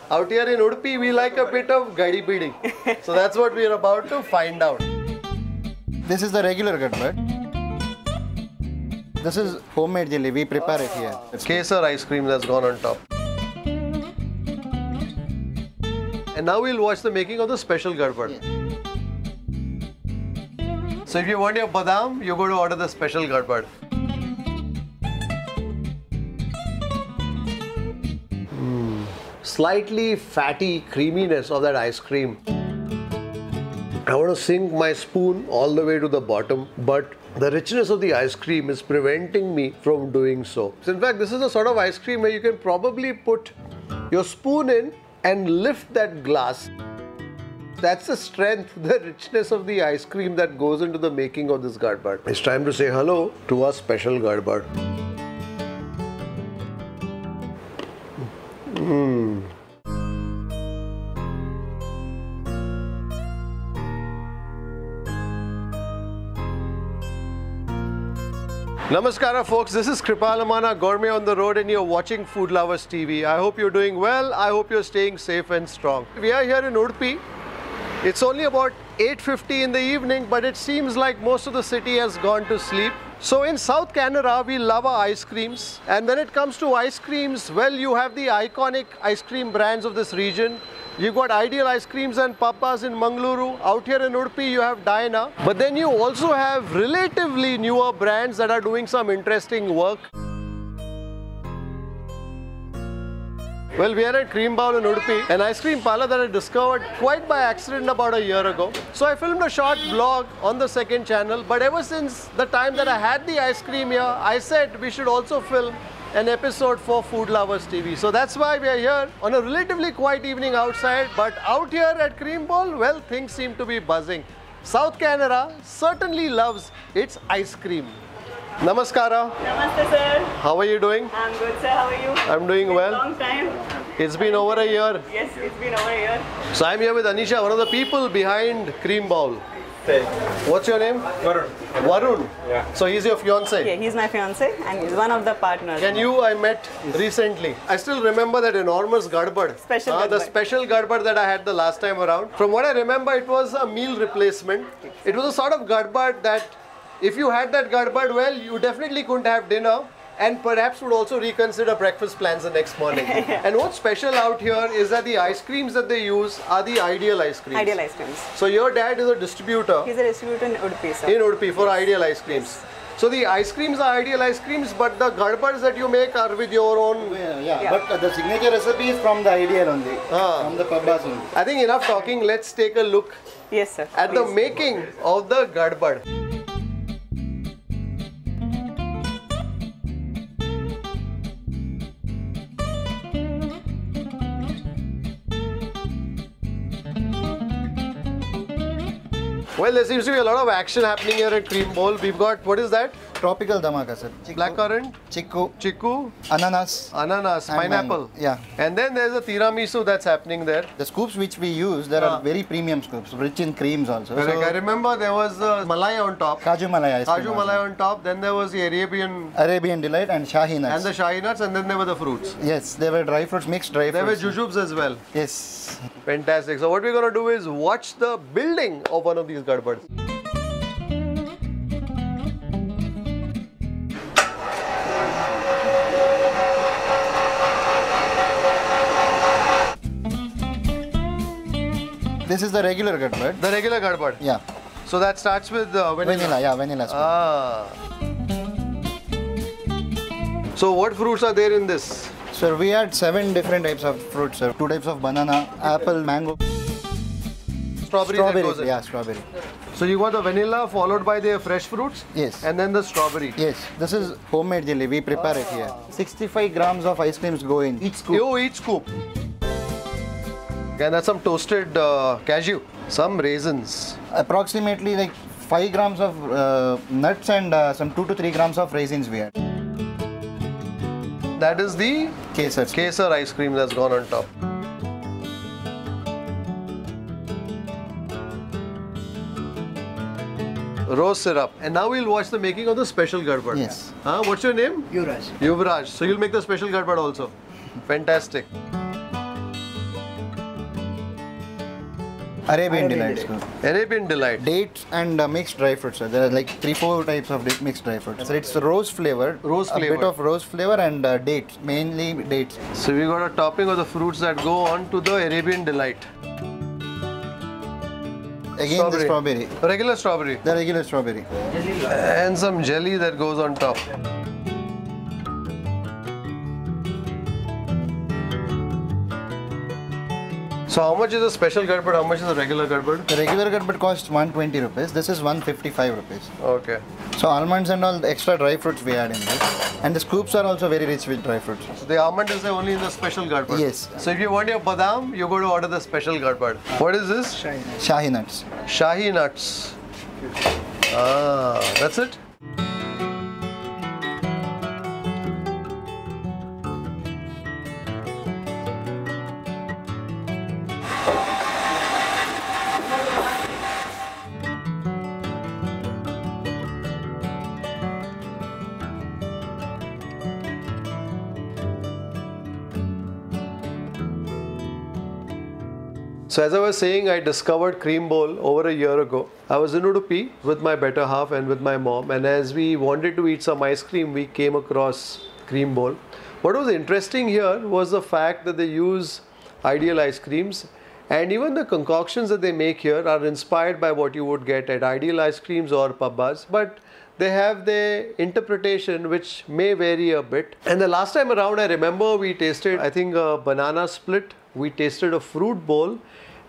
Out here in Udupi, we like a bit of gadi bidi. So that's what we are about to find out. This is the regular gadbad. This is homemade jelly. We prepare it here. Kesar ice cream that's gone on top. And now we'll watch the making of the special gadbad. Yes. So if you want your badam, you're going to order the special gadbad. Slightly fatty creaminess of that ice cream. I want to sink my spoon all the way to the bottom, but the richness of the ice cream is preventing me from doing so. So in fact, this is the sort of ice cream where you can probably put your spoon in and lift that glass. That's the strength, the richness of the ice cream that goes into the making of this gadbad. It's time to say hello to our special gadbad. Namaskara folks, this is Kripal Amana, Gourmet on the Road, and you're watching Food Lovers TV. I hope you're doing well. I hope you're staying safe and strong. We are here in Udupi. It's only about 8:50 in the evening, but it seems like most of the city has gone to sleep. So in South Canara, we love our ice creams. And when it comes to ice creams, well, you have the iconic ice cream brands of this region. You've got Ideal Ice Creams and Pappas in Mangaluru. Out here in Udupi, you have Diana. But then you also have relatively newer brands that are doing some interesting work. Well, we are at Cream Bowl in Udupi, an ice cream parlor that I discovered quite by accident about a year ago. So I filmed a short vlog on the second channel, but ever since the time that I had the ice cream here, I said we should also film an episode for Food Lovers TV. So that's why we are here on a relatively quiet evening outside, but out here at Cream Bowl, well, things seem to be buzzing. South Canara certainly loves its ice cream. Namaskara. Namaste, sir. How are you doing? I'm good, sir. How are you? I'm doing well. Long time. It's been over a year. Yes, it's been over a year. So I'm here with Anisha, one of the people behind Cream Bowl. What's your name? Varun. Varun. Yeah. So he's your fiance. Yeah, he's my fiance and he's one of the partners. And you, I met recently. I still remember that enormous gadbad. Special The gadbad. special gadbad that I had the last time around. From what I remember, it was a meal replacement. It was a sort of gadbad that if you had that gadbad, well, you definitely couldn't have dinner and perhaps would also reconsider breakfast plans the next morning. And what's special out here is that the ice creams that they use are the Ideal Ice Creams. Ideal Ice Creams. So your dad is a distributor He's a distributor in Udupi, sir. in Udupi for Ideal Ice Creams. So the ice creams are Ideal Ice Creams, but the gadbads that you make are with your own. Yeah. But the signature recipe is from the Ideal only, from the Pabbas only. I think enough talking, let's take a look Yes, sir. at the Please. making of the gadbad. Well, there seems to be a lot of action happening here at Cream Bowl. We've got, what is that? Tropical dhamaka, sir. Blackcurrant, Chiku, chiku, ananas, ananas, and pineapple. mango. Yeah. And then there's a tiramisu that's happening there. The scoops which we use, there are very premium scoops, rich in creams also. Correct. I So, remember there was malai on top. Kaju Malai ice cream Kaju also. malai on top. Then there was the Arabian Delight and Shahi nuts. and the shahi nuts, and then there were the fruits. Yes, there were dry fruits, mixed dry There were fruits. jujubes as well. Yes. Fantastic. So what we're going to do is watch the building of one of these gadbads. This is the regular gadbad. The regular gadbad. Yeah. So that starts with Vanilla, yeah, vanilla scoop. Ah. So what fruits are there in this? Sir, we had 7 different types of fruits, sir. 2 types of banana, apple, mango. Strawberry. That goes in. Yeah, strawberry. So you got the vanilla followed by the fresh fruits? Yes. And then the strawberry. Yes, this is homemade jelly. We prepare it here. 65 grams of ice creams go in each scoop. You each scoop. And that's some toasted cashew. Some raisins. Approximately like 5 grams of nuts and some 2 to 3 grams of raisins we had. That is the Kesar. Kesar ice cream that's gone on top. Rose syrup. And now we'll watch the making of the special gadbad. Yes. What's your name? Yuvraj. Yuvraj. So you'll make the special gadbad also. Fantastic. Arabian Delight. Arabian Delight. Dates and mixed dry fruits, sir. There are like 3-4 types of mixed dry fruits. So it's rose flavored. Rose A flavored. bit of rose flavor and dates, mainly dates. So we got a topping of the fruits that go on to the Arabian Delight. Again, the strawberry. Regular strawberry. The regular strawberry. And some jelly that goes on top. So how much is the special garbad? How much is the regular garbad? The regular garbad costs 120 rupees. This is 155 rupees. Okay. So almonds and all the extra dry fruits we add in this. And the scoops are also very rich with dry fruits. So the almond is only in the special garbad? Yes. So if you want your badam, you go to order the special garbad. What is this? Shahi nuts. Shahi nuts. Ah, that's it? So as I was saying, I discovered Cream Bowl over a year ago. I was in Udupi with my better half and with my mom, and as we wanted to eat some ice cream, we came across Cream Bowl. What was interesting here was the fact that they use ideal ice creams, and even the concoctions that they make here are inspired by what you would get at ideal ice creams or pabbas, but they have their interpretation which may vary a bit. And the last time around, I remember we tasted, I think, a banana split, we tasted a fruit bowl,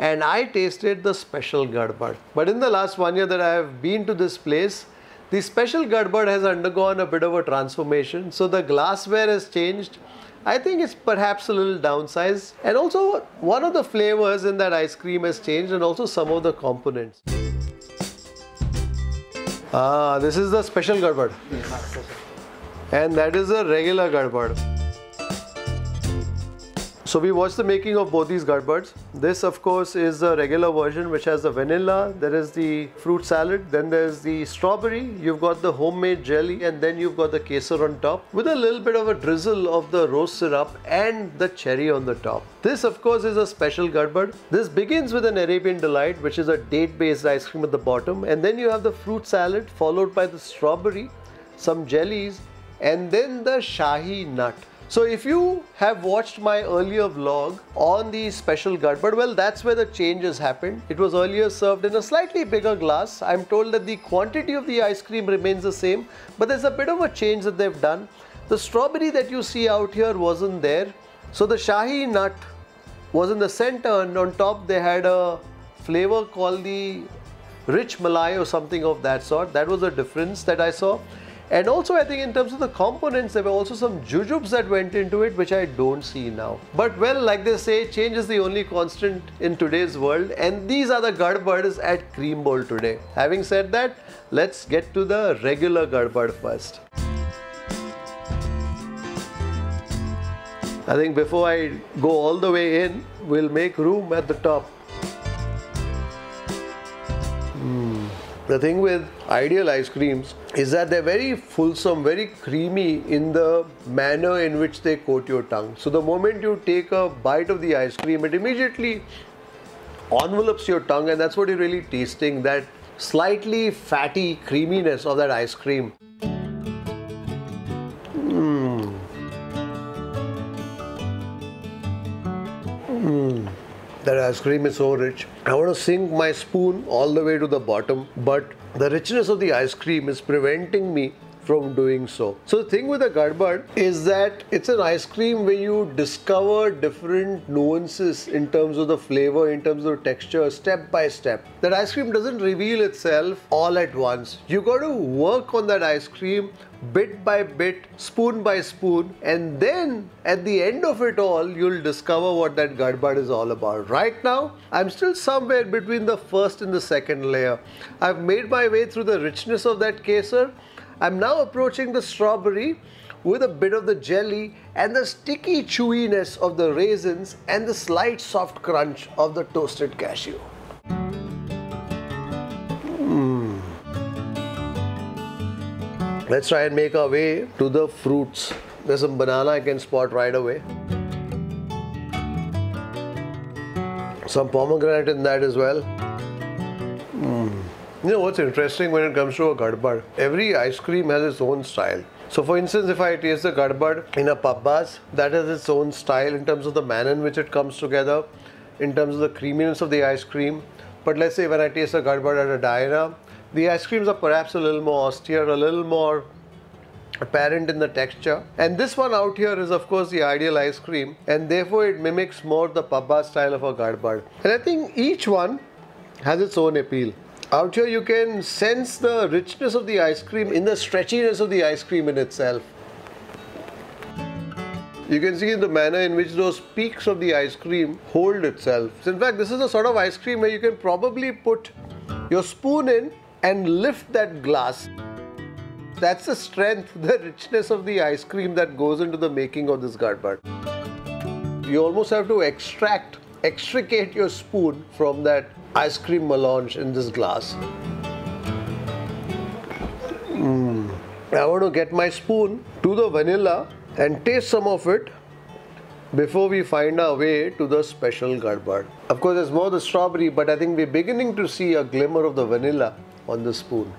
and I tasted the special garbad. But in the last 1 year that I have been to this place, the special garbad has undergone a bit of a transformation. So the glassware has changed. I think it's perhaps a little downsized. And also one of the flavors in that ice cream has changed, and also some of the components. Ah, this is the special garbad. And that is the regular garbad. So we watched the making of both these garbads. This of course is the regular version which has the vanilla, there is the fruit salad, then there's the strawberry, you've got the homemade jelly, and then you've got the kesar on top with a little bit of a drizzle of the rose syrup and the cherry on the top. This of course is a special garbad. This begins with an Arabian Delight, which is a date based ice cream at the bottom, and then you have the fruit salad followed by the strawberry, some jellies, and then the Shahi nut. So if you have watched my earlier vlog on the special garbad, well, that's where the change has happened. It was earlier served in a slightly bigger glass. I'm told that the quantity of the ice cream remains the same, but there's a bit of a change that they've done. The strawberry that you see out here wasn't there. So the Shahi nut was in the center, and on top they had a flavor called the rich malai or something of that sort. That was the difference that I saw. And also I think in terms of the components, there were also some jujubes that went into it, which I don't see now. But well, like they say, change is the only constant in today's world, and these are the garbads at Cream Bowl today. Having said that, let's get to the regular garbad first. I think before I go all the way in, we'll make room at the top. The thing with ideal ice creams is that they're very fulsome, very creamy in the manner in which they coat your tongue. So the moment you take a bite of the ice cream, it immediately envelopes your tongue, and that's what you're really tasting, that slightly fatty creaminess of that ice cream. That ice cream is so rich. I want to sink my spoon all the way to the bottom, but the richness of the ice cream is preventing me from doing so. So the thing with the garbad is that it's an ice cream where you discover different nuances in terms of the flavor, in terms of texture, step by step. That ice cream doesn't reveal itself all at once. You got to work on that ice cream bit by bit, spoon by spoon, and then at the end of it all, you'll discover what that garbad is all about. Right now, I'm still somewhere between the first and the second layer. I've made my way through the richness of that kesar. I'm now approaching the strawberry with a bit of the jelly and the sticky chewiness of the raisins and the slight soft crunch of the toasted cashew. Let's try and make our way to the fruits. There's some banana I can spot right away. Some pomegranate in that as well. You know what's interesting when it comes to a gadbad? Every ice cream has its own style. So for instance, if I taste the gadbad in a pabbas, that has its own style in terms of the manner in which it comes together, in terms of the creaminess of the ice cream. But let's say when I taste a gadbad at a Diana, the ice creams are perhaps a little more austere, a little more apparent in the texture. And this one out here is of course the ideal ice cream, and therefore it mimics more the pabbas style of a gadbad. And I think each one has its own appeal. Out here you can sense the richness of the ice cream in the stretchiness of the ice cream in itself. You can see the manner in which those peaks of the ice cream hold itself. So in fact, this is the sort of ice cream where you can probably put your spoon in and lift that glass. That's the strength, the richness of the ice cream that goes into the making of this gadbad. You almost have to extricate your spoon from that ice cream melange in this glass. I want to get my spoon to the vanilla and taste some of it before we find our way to the special gadbad. Of course, there's more the strawberry, but I think we're beginning to see a glimmer of the vanilla on the spoon.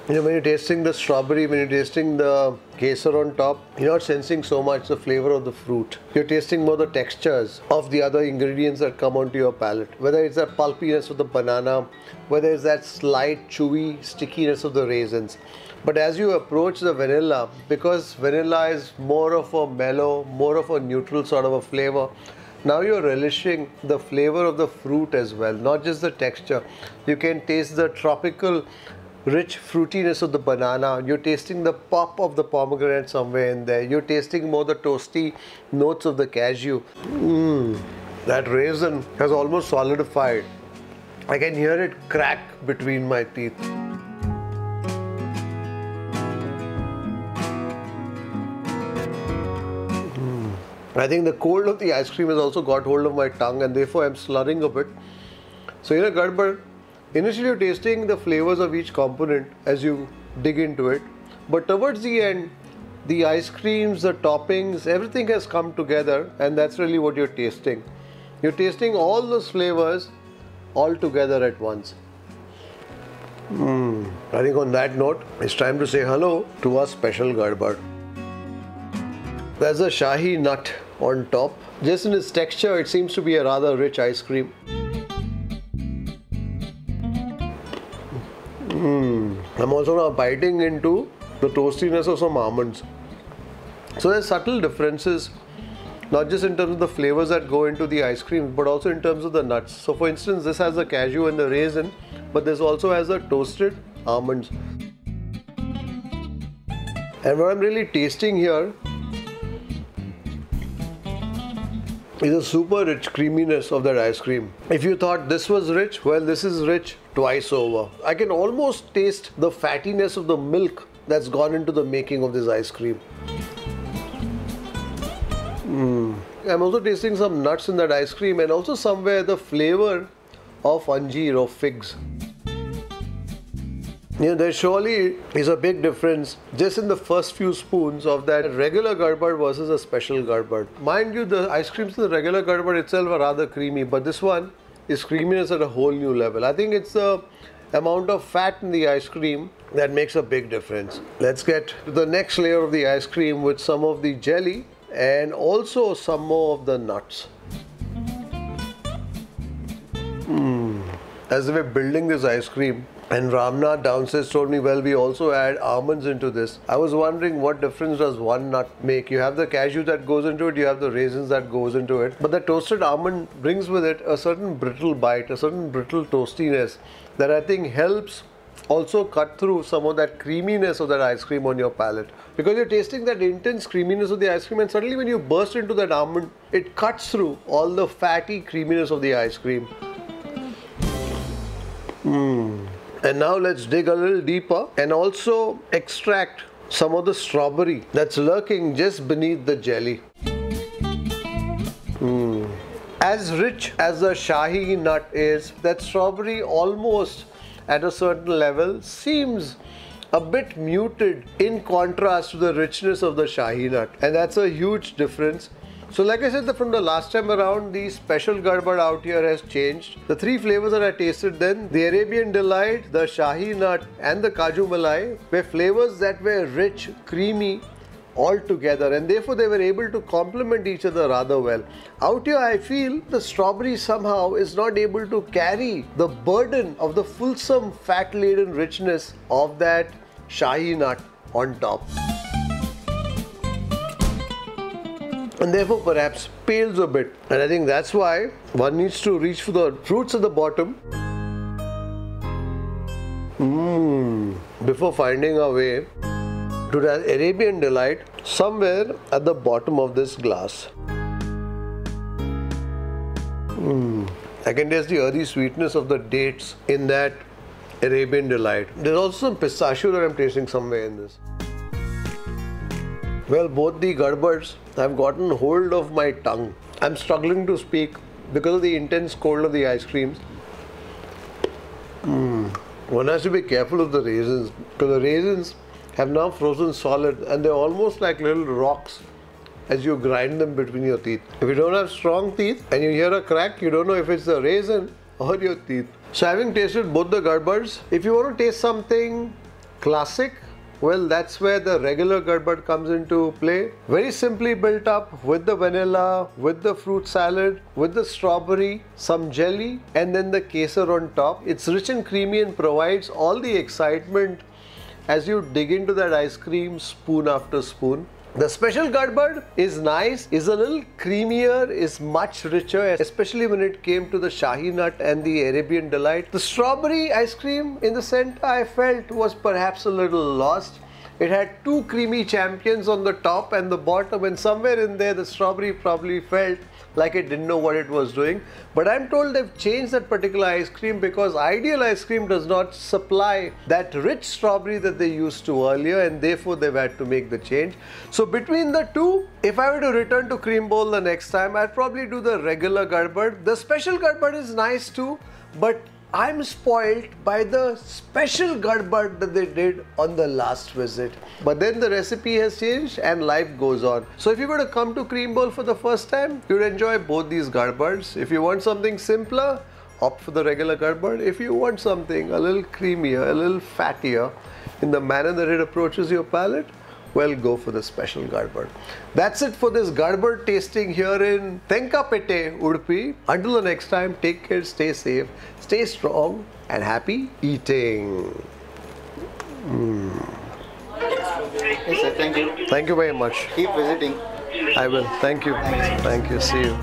You know, when you're tasting the strawberry, when you're tasting the kesar on top, you're not sensing so much the flavor of the fruit. You're tasting more the textures of the other ingredients that come onto your palate. Whether it's that pulpiness of the banana, whether it's that slight chewy stickiness of the raisins. But as you approach the vanilla, because vanilla is more of a mellow, more of a neutral sort of a flavor, now you're relishing the flavor of the fruit as well, not just the texture. You can taste the tropical rich fruitiness of the banana. You're tasting the pop of the pomegranate somewhere in there. You're tasting more the toasty notes of the cashew. That raisin has almost solidified. I can hear it crack between my teeth. I think the cold of the ice cream has also got hold of my tongue, and therefore I'm slurring a bit. So in a gadbad, initially you're tasting the flavors of each component as you dig into it, but towards the end, the ice creams, the toppings, everything has come together, and that's really what you're tasting. You're tasting all those flavors all together at once. I think on that note, it's time to say hello to our special gadbad. There's a shahi nut on top. Just in its texture, it seems to be a rather rich ice cream. I'm also now biting into the toastiness of some almonds. So there's subtle differences, not just in terms of the flavors that go into the ice cream, but also in terms of the nuts. So for instance, this has the cashew and the raisin, but this also has the toasted almonds. And what I'm really tasting here is a super rich creaminess of that ice cream. If you thought this was rich, well, this is rich twice over. I can almost taste the fattiness of the milk that's gone into the making of this ice cream. I'm also tasting some nuts in that ice cream, and also somewhere the flavor of anjeer or figs. You know, there surely is a big difference just in the first few spoons of that regular gadbad versus a special gadbad. Mind you, the ice creams in the regular gadbad itself are rather creamy, but this one is creaminess at a whole new level. I think it's the amount of fat in the ice cream that makes a big difference. Let's get to the next layer of the ice cream with some of the jelly and also some more of the nuts. As we're building this ice cream, and Ramnath downstairs told me, well, we also add almonds into this. I was wondering what difference does one nut make? You have the cashew that goes into it, you have the raisins that goes into it. But the toasted almond brings with it a certain brittle bite, a certain brittle toastiness that I think helps also cut through some of that creaminess of that ice cream on your palate. Because you're tasting that intense creaminess of the ice cream, and suddenly when you burst into that almond, it cuts through all the fatty creaminess of the ice cream. And now let's dig a little deeper and also extract some of the strawberry that's lurking just beneath the jelly. As rich as the shahi nut is, that strawberry almost at a certain level seems a bit muted in contrast to the richness of the shahi nut. And that's a huge difference. So like I said, from the last time around, the special garbad out here has changed. The three flavors that I tasted then, the Arabian Delight, the Shahi Nut and the Kaju Malai, were flavors that were rich, creamy, all together, and therefore they were able to complement each other rather well. Out here I feel the strawberry somehow is not able to carry the burden of the fulsome fat-laden richness of that Shahi Nut on top, and therefore perhaps pales a bit. And I think that's why one needs to reach for the fruits at the bottom before finding our way to that Arabian Delight somewhere at the bottom of this glass. I can taste the earthy sweetness of the dates in that Arabian Delight. There's also some pistachio that I'm tasting somewhere in this. Well, both the garbads have gotten hold of my tongue. I'm struggling to speak because of the intense cold of the ice creams. One has to be careful of the raisins, because the raisins have now frozen solid and they're almost like little rocks as you grind them between your teeth. If you don't have strong teeth and you hear a crack, you don't know if it's the raisin or your teeth. So having tasted both the garbads, if you want to taste something classic, well, that's where the regular garbad comes into play. Very simply built up with the vanilla, with the fruit salad, with the strawberry, some jelly, and then the kesar on top. It's rich and creamy and provides all the excitement as you dig into that ice cream spoon after spoon. The special garbad is nice, is a little creamier, is much richer, especially when it came to the Shahi Nut and the Arabian Delight. The strawberry ice cream in the center I felt was perhaps a little lost. It had two creamy champions on the top and the bottom, and somewhere in there the strawberry probably felt like it didn't know what it was doing. But I'm told they've changed that particular ice cream because Ideal Ice Cream does not supply that rich strawberry that they used to earlier, and therefore they've had to make the change. So between the two, if I were to return to Cream Bowl the next time, I'd probably do the regular garbad. The special garbad is nice too, but I'm spoiled by the special garbad that they did on the last visit. But then the recipe has changed and life goes on. So if you were to come to Cream Bowl for the first time, you'd enjoy both these garbads. If you want something simpler, opt for the regular garbad. If you want something a little creamier, a little fattier in the manner that it approaches your palate, well, go for the special garbad. That's it for this garbad tasting here in Tenkapete, Udupi. Until the next time, take care, stay safe, stay strong, and happy eating. Yes, sir. Thank you. Thank you very much. Keep visiting. I will. Thank you. Thank you. See you.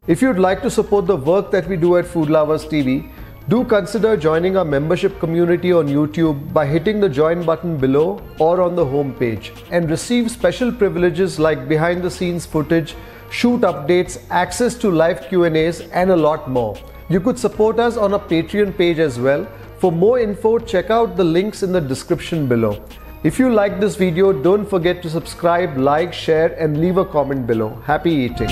If you'd like to support the work that we do at Food Lovers TV, do consider joining our membership community on YouTube by hitting the join button below or on the home page, and receive special privileges like behind the scenes footage, shoot updates, access to live Q&As, and a lot more. You could support us on our Patreon page as well. For more info, check out the links in the description below. If you like this video, don't forget to subscribe, like, share, and leave a comment below. Happy eating.